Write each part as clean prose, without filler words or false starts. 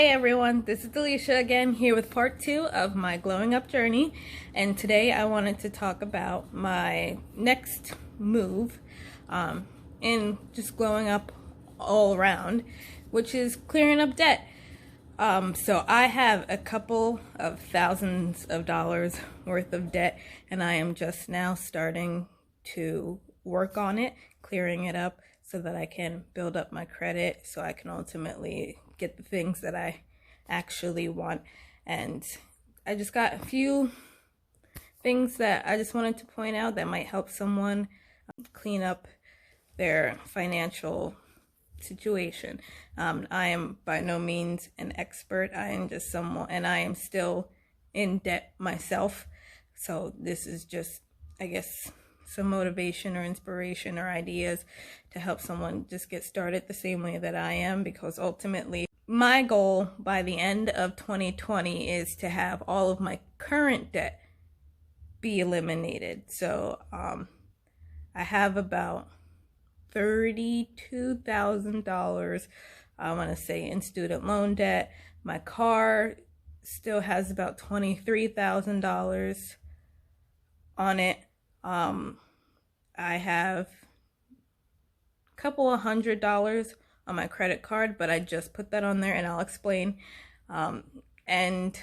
Hey everyone, this is Delisha again here with part 2 of my glowing up journey, and today I wanted to talk about my next move in just glowing up all around, which is clearing up debt. So I have a couple of thousands of dollars worth of debt, and I am just now starting to work on it, clearing it up so that I can build up my credit so I can ultimately get the things that I actually want. And I just got a few things that I just wanted to point out that might help someone clean up their financial situation. I am by no means an expert. I am just someone, and I am still in debt myself. So this is just, I guess, some motivation or inspiration or ideas to help someone just get started the same way that I am, because ultimately my goal by the end of 2020 is to have all of my current debt be eliminated. So I have about $32,000 I want to say in student loan debt. My car still has about $23,000 on it. I have a couple of $100 on my credit card, but I just put that on there and I'll explain. And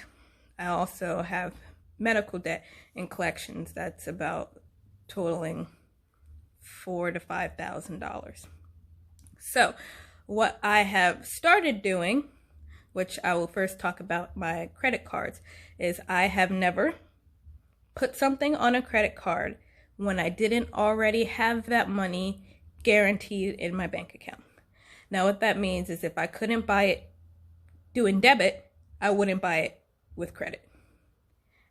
I also have medical debt in collections that's about totaling $4,000 to $5,000. So what I have started doing, which I will first talk about my credit cards, is I have never put something on a credit card when I didn't already have that money guaranteed in my bank account. Now what that means is if I couldn't buy it doing debit, I wouldn't buy it with credit.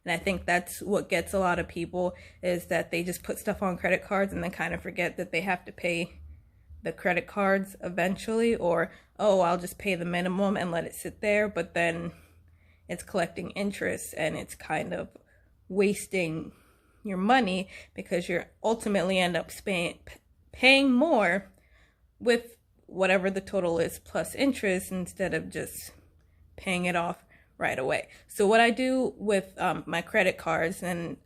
And I think that's what gets a lot of people, is that they just put stuff on credit cards and then kind of forget that they have to pay the credit cards eventually, or, oh, I'll just pay the minimum and let it sit there, but then it's collecting interest and it's kind of wasting your money because you're ultimately end up paying more with whatever the total is plus interest instead of just paying it off right away. So what I do with my credit cards, and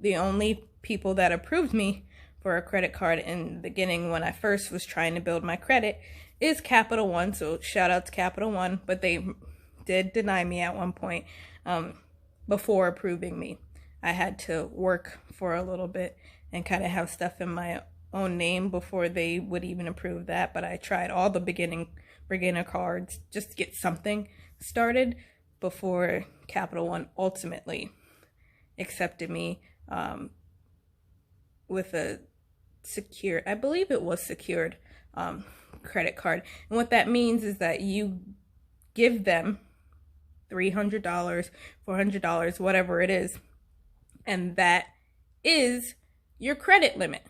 the only people that approved me for a credit card in the beginning when I first was trying to build my credit, is Capital One. So shout out to Capital One, but they did deny me at one point before approving me. I had to work for a little bit and kind of have stuff in my own name before they would even approve that. But I tried all the beginner cards just to get something started before Capital One ultimately accepted me with a secured, I believe it was secured credit card. And what that means is that you give them $300, $400, whatever it is, and that is your credit limit.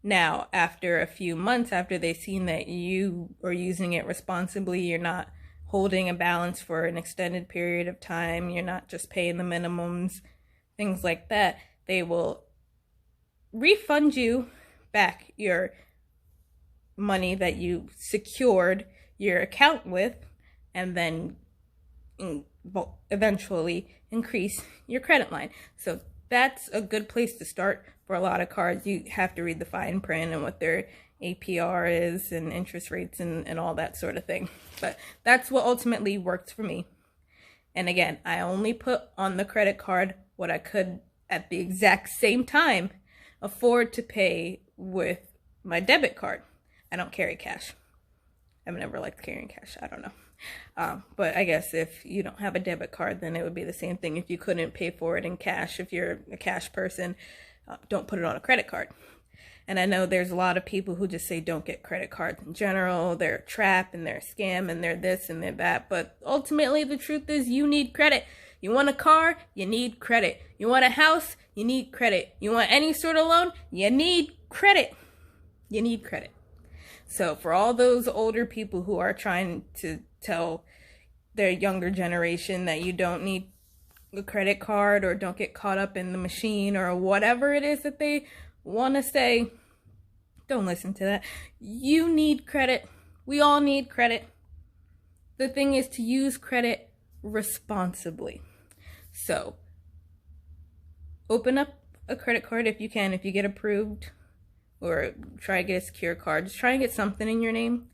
Now, after a few months, after they've seen that you are using it responsibly, you're not holding a balance for an extended period of time, you're not just paying the minimums, things like that, they will refund you back your money that you secured your account with, and then eventually increase your credit line. So that's a good place to start for a lot of cards. You have to read the fine print and what their APR is and interest rates and all that sort of thing. But that's what ultimately worked for me. And again, I only put on the credit card what I could at the exact same time afford to pay with my debit card. I don't carry cash. I've never liked carrying cash. I don't know. But I guess if you don't have a debit card, then it would be the same thing if you couldn't pay for it in cash. If you're a cash person, don't put it on a credit card. And I know there's a lot of people who just say don't get credit cards in general. They're a trap and they're a scam and they're this and they're that. But ultimately, the truth is you need credit. You want a car? You need credit. You want a house? You need credit. You want any sort of loan? You need credit. You need credit. So for all those older people who are trying to tell their younger generation that you don't need a credit card or don't get caught up in the machine or whatever it is that they want to say, don't listen to that. You need credit. We all need credit. the thing is to use credit responsibly. So open up a credit card if you can, if you get approved, or try to get a secure card. Just try and get something in your name.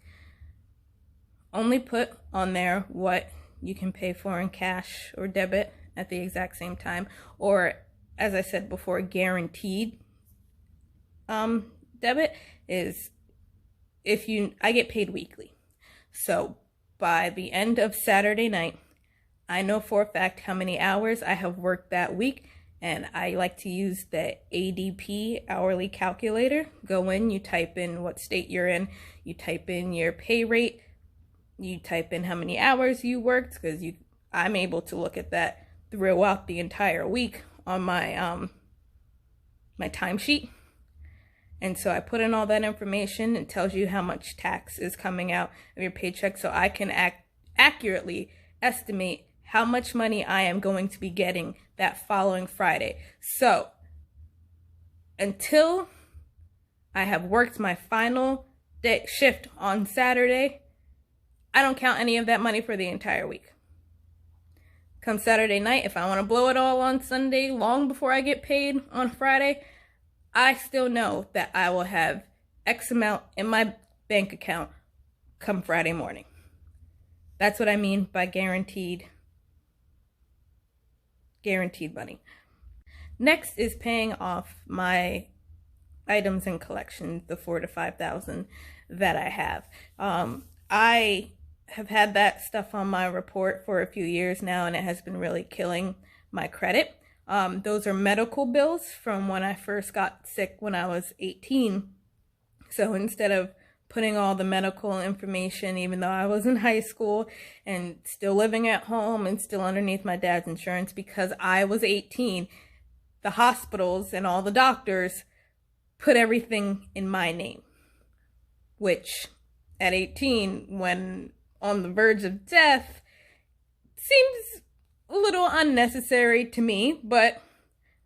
Only put on there what you can pay for in cash or debit at the exact same time, or as I said before, guaranteed debit is I get paid weekly. So by the end of Saturday night, I know for a fact how many hours I have worked that week, and I like to use the Adp hourly calculator. Go in, you type in what state you're in, you type in your pay rate, you type in how many hours you worked, because I'm able to look at that throughout the entire week on my my timesheet. And so I put in all that information. It tells you how much tax is coming out of your paycheck, so I can accurately estimate how much money I am going to be getting that following Friday. So until I have worked my final shift on Saturday, I don't count any of that money for the entire week. Come Saturday night, if I want to blow it all on Sunday, long before I get paid on Friday, I still know that I will have X amount in my bank account come Friday morning. That's what I mean by guaranteed money. Next is paying off my items and collections, the $4,000 to $5,000 that I have. I have had that stuff on my report for a few years now, and it has been really killing my credit. Those are medical bills from when I first got sick when I was 18. So instead of putting all the medical information, even though I was in high school and still living at home and still underneath my dad's insurance, because I was 18, the hospitals and all the doctors put everything in my name, which at 18, when on the verge of death, seems a little unnecessary to me, but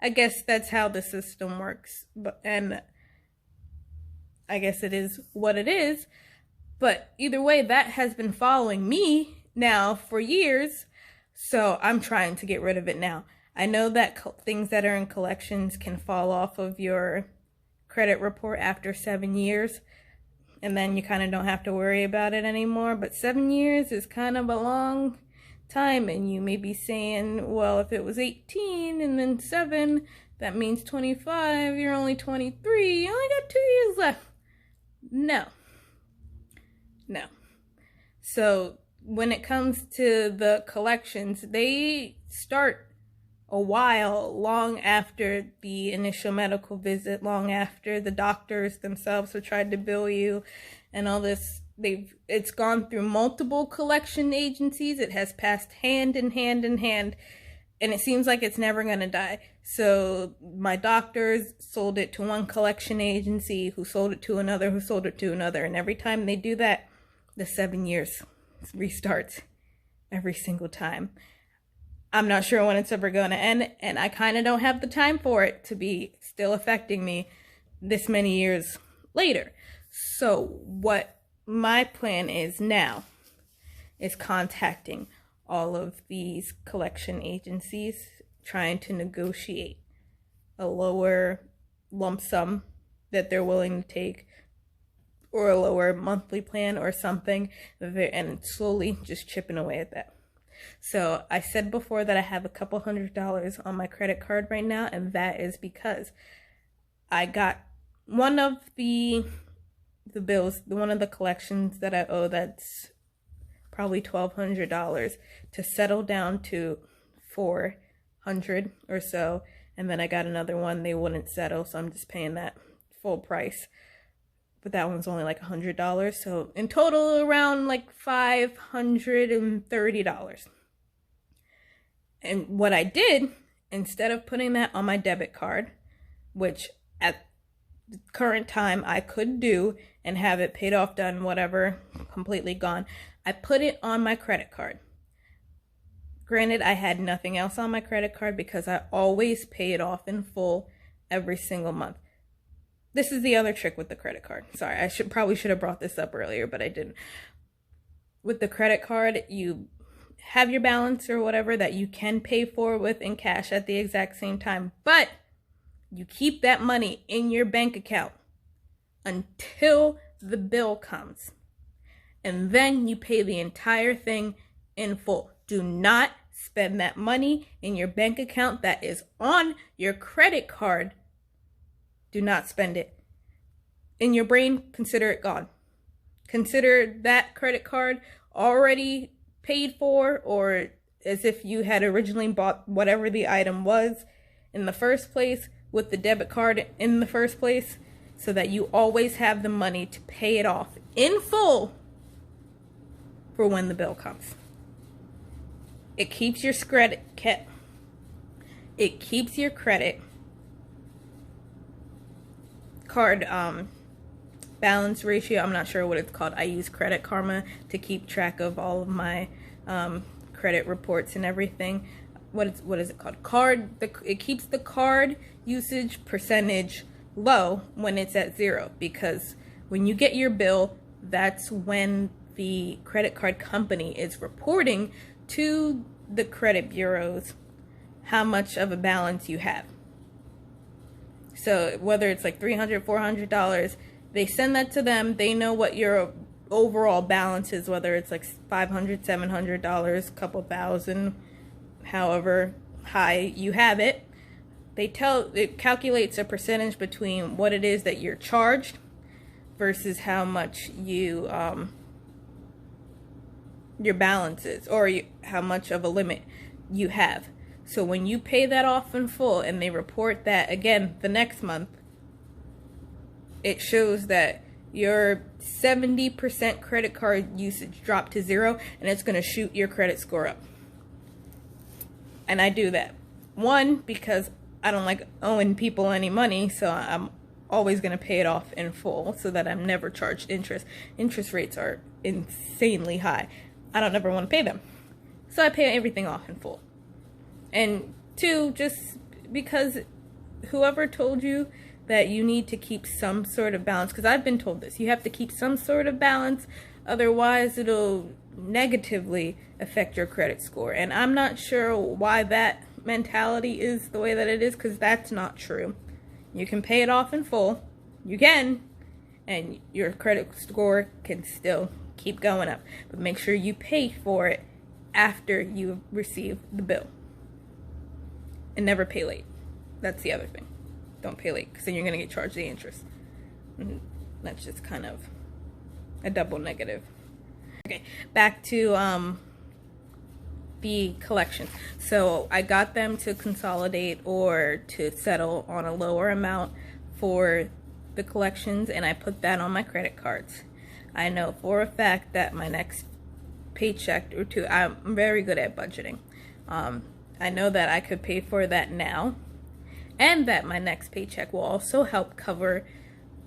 I guess that's how the system works. And I guess it is what it is. But either way, that has been following me now for years, so I'm trying to get rid of it now. I know that things that are in collections can fall off of your credit report after 7 years, and then you kind of don't have to worry about it anymore. But 7 years is kind of a long time, and you may be saying, well, if it was 18 and then 7, that means 25, you're only 23, you only got 2 years left. No. So when it comes to the collections, they start a while long after the initial medical visit, long after the doctors themselves have tried to bill you and all this. It's gone through multiple collection agencies. It has passed hand in hand, and it seems like it's never going to die. So my doctors sold it to one collection agency, who sold it to another, who sold it to another, and every time they do that, the 7 years restarts every single time. I'm not sure when it's ever going to end, and I kind of don't have the time for it to be still affecting me this many years later. So what my plan is now is contacting all of these collection agencies, trying to negotiate a lower lump sum that they're willing to take, or a lower monthly plan or something, and slowly just chipping away at that. So I said before that I have a couple $100 on my credit card right now, and that is because I got one of the bills, one of the collections that I owe, that's probably $1,200, to settle down to $400 or so, and then I got another one they wouldn't settle, so I'm just paying that full price. But that one's only like $100, so in total around like $530. And what I did, instead of putting that on my debit card, which at the current time I could do and have it paid off, done, whatever, completely gone, I put it on my credit card. Granted, I had nothing else on my credit card because I always pay it off in full every single month. This is the other trick with the credit card. Sorry, I probably should have brought this up earlier, but I didn't. with the credit card, you have your balance or whatever that you can pay for with in cash at the exact same time, but you keep that money in your bank account until the bill comes, and then you pay the entire thing in full. Do not spend that money in your bank account that is on your credit card. Do not spend it. In your brain, consider it gone. Consider that credit card already paid for, or as if you had originally bought whatever the item was in the first place with the debit card in the first place, so that you always have the money to pay it off in full for when the bill comes. It keeps your credit card balance ratio. I'm not sure what it's called. I use Credit Karma to keep track of all of my credit reports and everything. What is it called? It keeps the card usage percentage low when it's at 0, because when you get your bill, that's when the credit card company is reporting to the credit bureaus how much of a balance you have. So whether it's like $300, $400, they send that to them. They know what your overall balance is, whether it's like $500, $700, a couple thousand, however high you have it. It calculates a percentage between what it is that you're charged versus how much your balance is, or how much of a limit you have. So when you pay that off in full and they report that again the next month, it shows that your 70% credit card usage dropped to 0, and it's going to shoot your credit score up. And I do that. One, because I don't like owing people any money, so I'm always going to pay it off in full so that I'm never charged interest. Interest rates are insanely high. I don't ever want to pay them. So I pay everything off in full. And two, just because whoever told you that you need to keep some sort of balance, because I've been told this, you have to keep some sort of balance, otherwise it'll negatively affect your credit score. And I'm not sure why that mentality is the way that it is, because that's not true. You can pay it off in full, you can, and your credit score can still keep going up. But make sure you pay for it after you receive the bill. And never pay late. That's the other thing. Don't pay late, because then you're going to get charged the interest. And that's just kind of a double negative. Okay, back to the collections. So I got them to consolidate or to settle on a lower amount for the collections, and I put that on my credit cards. I know for a fact that my next paycheck or two, I'm very good at budgeting. I know that I could pay for that now, and that my next paycheck will also help cover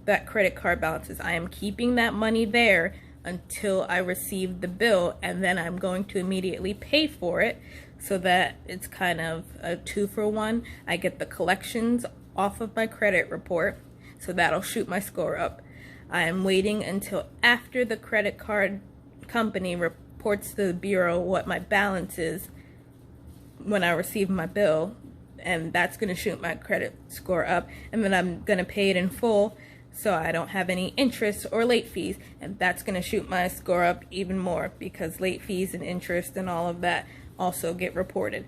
that credit card balances. I am keeping that money there until I receive the bill, and then I'm going to immediately pay for it, so that it's kind of a 2-for-1. I get the collections off of my credit report, so that'll shoot my score up. I am waiting until after the credit card company reports to the bureau what my balance is when I receive my bill, and that's going to shoot my credit score up, and then I'm going to pay it in full so I don't have any interest or late fees, and that's going to shoot my score up even more, because late fees and interest and all of that also get reported.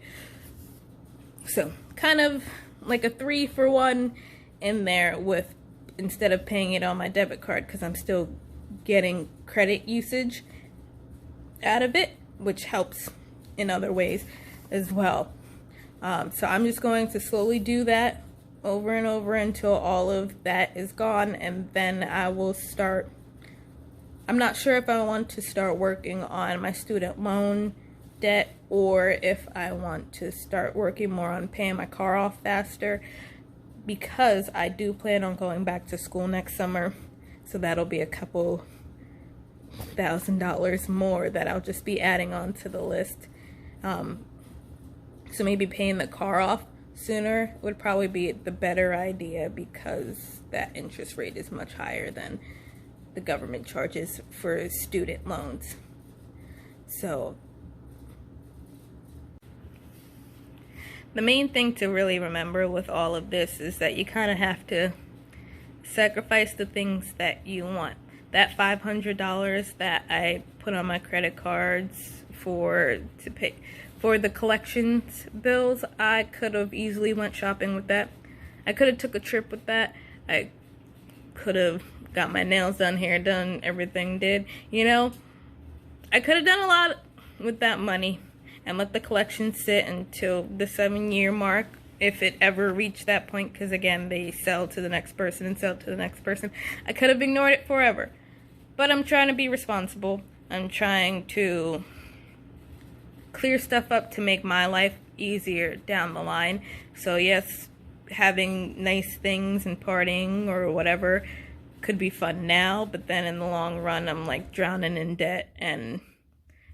So kind of like a 3-for-1 in there, with instead of paying it on my debit card, because I'm still getting credit usage out of it, which helps in other ways as well. So I'm just going to slowly do that over and over until all of that is gone, and then I will start. I'm not sure if I want to start working on my student loan debt, or if I want to start working more on paying my car off faster, because I do plan on going back to school next summer, so that'll be a couple $1,000 more that I'll just be adding on to the list. So maybe paying the car off sooner would probably be the better idea, because that interest rate is much higher than the government charges for student loans. So the main thing to really remember with all of this is that you kind of have to sacrifice the things that you want. That $500 that I put on my credit cards to pay for the collections bills, I could have easily went shopping with that. I could have took a trip with that. I could have got my nails done, hair done, everything did. You know, I could have done a lot with that money and let the collection sit until the 7-year mark, if it ever reached that point, because again, they sell to the next person and sell to the next person. I could have ignored it forever. But I'm trying to be responsible. I'm trying to clear stuff up to make my life easier down the line. So yes, having nice things and partying or whatever could be fun now, but then in the long run, I'm like drowning in debt and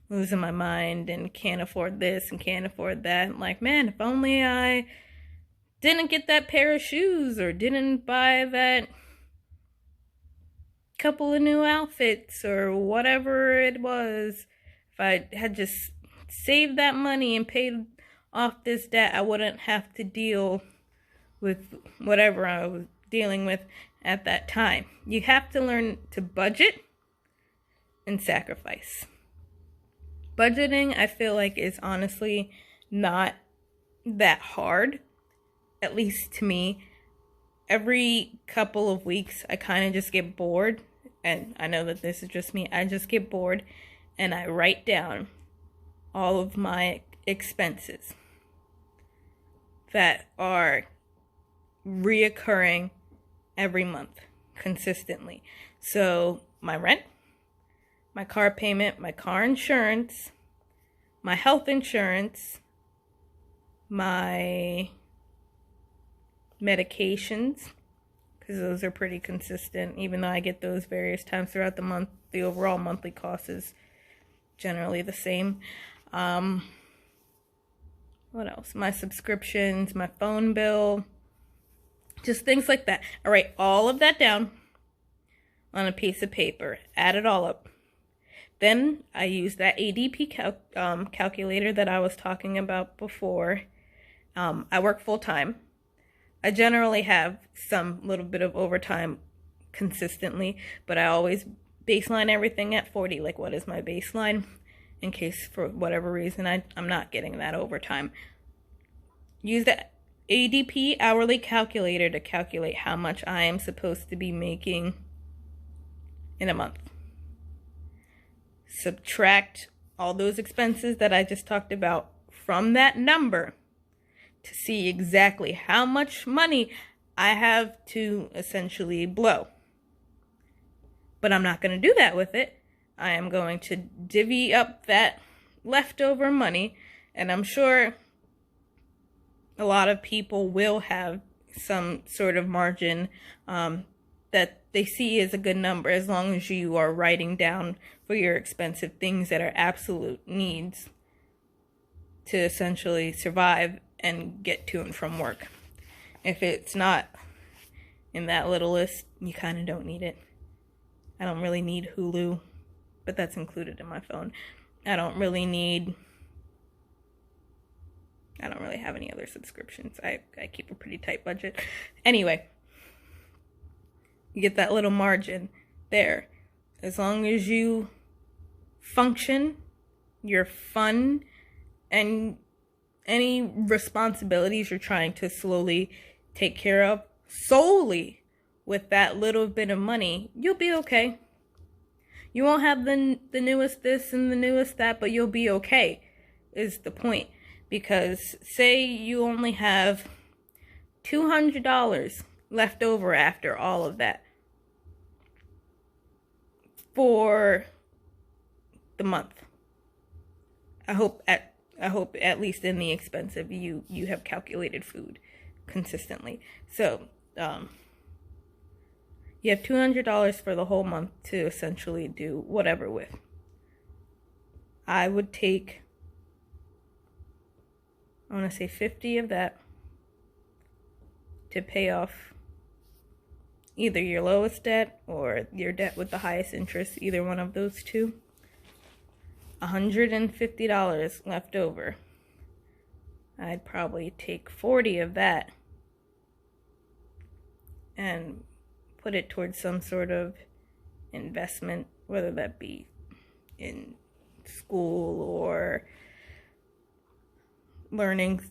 losing my mind and can't afford this and can't afford that. I'm like, man, if only I didn't get that pair of shoes or didn't buy that couple of new outfits or whatever it was. If I had just saved that money and paid off this debt, I wouldn't have to deal with whatever I was dealing with at that time. You have to learn to budget and sacrifice. Budgeting, I feel like, is honestly not that hard, at least to me. Every couple of weeks, I kind of just get bored, and I know that this is just me. I just get bored, and I write down all of my expenses that are reoccurring every month consistently. So my rent, my car payment, my car insurance, my health insurance, my medications, because those are pretty consistent. Even though I get those various times throughout the month, the overall monthly cost is generally the same. What else? My subscriptions, my phone bill, just things like that. I write all of that down on a piece of paper, add it all up. Then I use that ADP calculator that I was talking about before. I work full time. I generally have some little bit of overtime consistently, but I always baseline everything at 40. Like, what is my baseline? In case for whatever reason I'm not getting that overtime. Use the ADP hourly calculator to calculate how much I am supposed to be making in a month. Subtract all those expenses that I just talked about from that number to see exactly how much money I have to essentially blow. But I'm not going to do that with it. I am going to divvy up that leftover money, and I'm sure a lot of people will have some sort of margin that they see as a good number, as long as you are writing down for your expensive things that are absolute needs to essentially survive and get to and from work. If it's not in that little list, you kind of don't need it. I don't really need Hulu, but that's included in my phone. I don't really have any other subscriptions. I keep a pretty tight budget. Anyway, you get that little margin there. As long as you function, you're fun, and any responsibilities you're trying to slowly take care of solely with that little bit of money, you'll be okay. You won't have the newest this and the newest that, but you'll be okay, is the point. Because say you only have $200 left over after all of that for the month. I hope at least in the expensive you have calculated food consistently. So you have $200 for the whole month to essentially do whatever with. I would take, I want to say 50 of that to pay off either your lowest debt or your debt with the highest interest, either one of those two. $150 left over. I'd probably take 40 of that and put it towards some sort of investment, whether that be in school or learning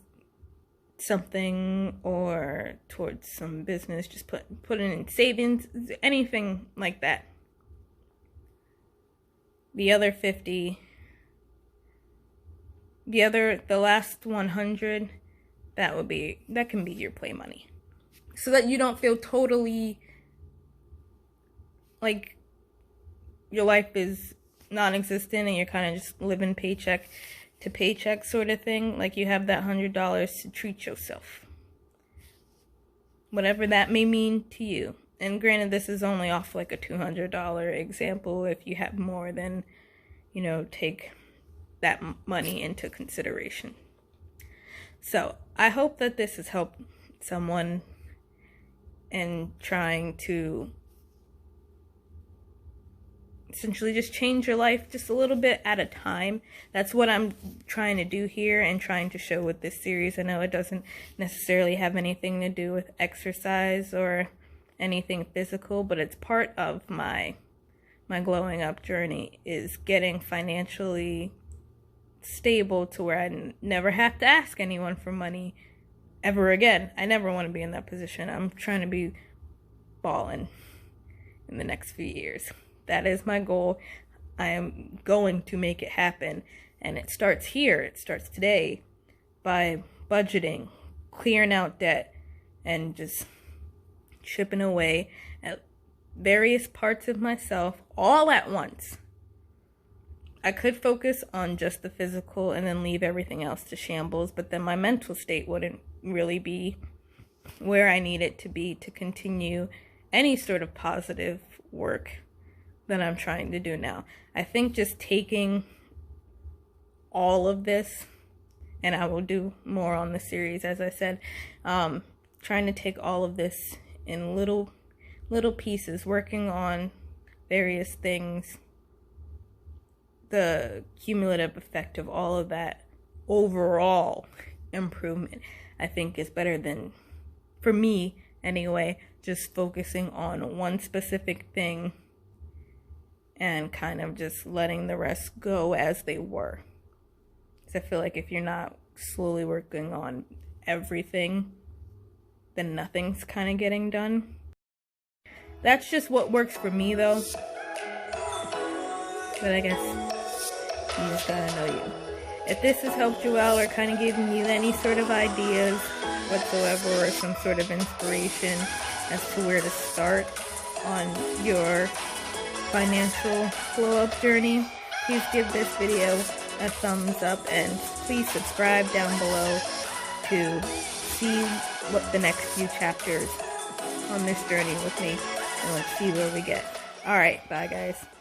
something, or towards some business. Just put it in savings, anything like that. The other 50, the last 100, that can be your play money, so that you don't feel totally like your life is non-existent and you're kind of just living paycheck to paycheck sort of thing. Like, you have that $100 to treat yourself, whatever that may mean to you. And granted, this is only off like a $200 example. If you have more, then, take that money into consideration. So I hope that this has helped someone in trying to essentially just change your life just a little bit at a time. That's what I'm trying to do here and trying to show with this series. I know it doesn't necessarily have anything to do with exercise or anything physical, but it's part of my glowing up journey, is getting financially stable to where I never have to ask anyone for money ever again. I never want to be in that position. I'm trying to be balling in the next few years. That is my goal. I am going to make it happen. And it starts here. It starts today by budgeting, clearing out debt, and just chipping away at various parts of myself all at once. I could focus on just the physical and then leave everything else to shambles, but then my mental state wouldn't really be where I need it to be to continue any sort of positive work that I'm trying to do now. I think just taking all of this, and I will do more on the series, as I said, trying to take all of this in little pieces, working on various things, the cumulative effect of all of that overall improvement, I think, is better than, for me anyway, just focusing on one specific thing and kind of just letting the rest go as they were. Because I feel like if you're not slowly working on everything, then nothing's kind of getting done. That's just what works for me, though. But I guess you just gotta know you. If this has helped you out or kind of given you any sort of ideas whatsoever, or some sort of inspiration as to where to start on your financial glow-up journey, please give this video a thumbs up, and please subscribe down below to see what the next few chapters on this journey with me, and let's see where we get. Alright, bye guys.